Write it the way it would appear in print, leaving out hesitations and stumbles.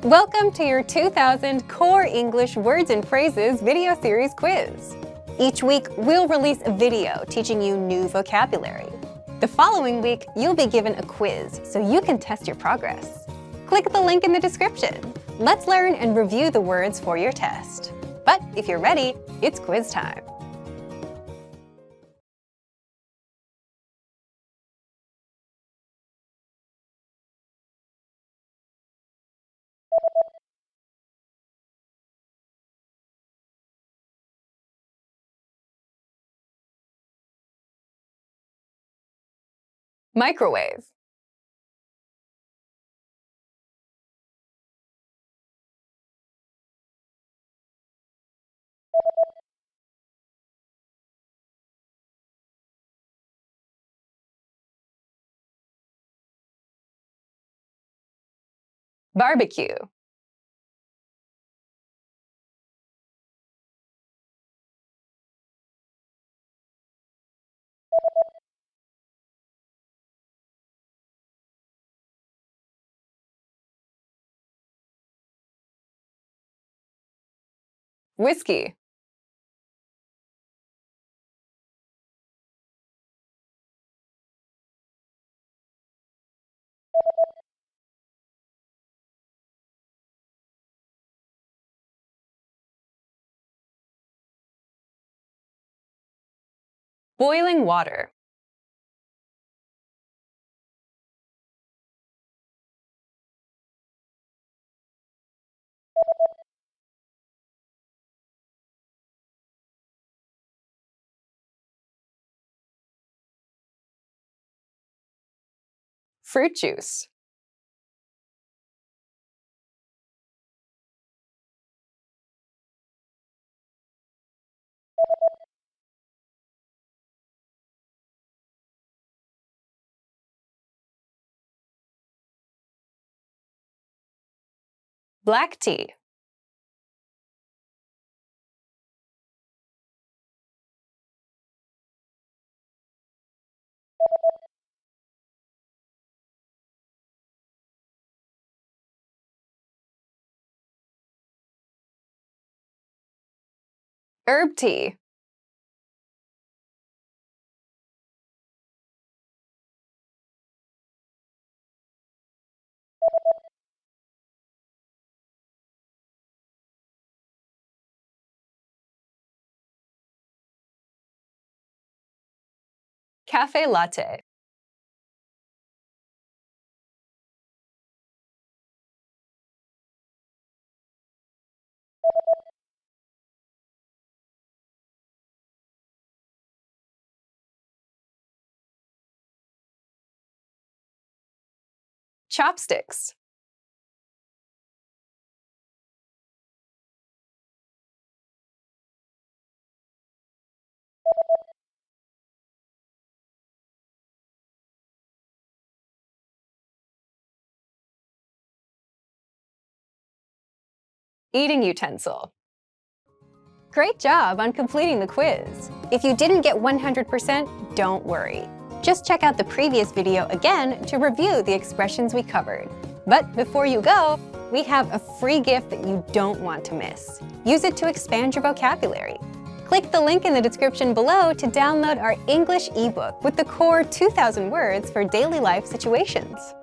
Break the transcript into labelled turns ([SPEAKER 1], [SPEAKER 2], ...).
[SPEAKER 1] Welcome to your 2000 Core English Words and Phrases video series quiz. Each week, we'll release a video teaching you new vocabulary. The following week, you'll be given a quiz so you can test your progress. Click the link in the description. Let's learn and review the words for your test. But if you're ready, it's quiz time. Microwave. Barbecue. Whiskey. Boiling water. Fruit juice. Black tea. Herb tea. Cafe latte. Chopsticks. Eating utensil. Great job on completing the quiz. If you didn't get 100%, don't worry. Just check out the previous video again to review the expressions we covered. But before you go, we have a free gift that you don't want to miss. Use it to expand your vocabulary. Click the link in the description below to download our English ebook with the core 2,000 words for daily life situations.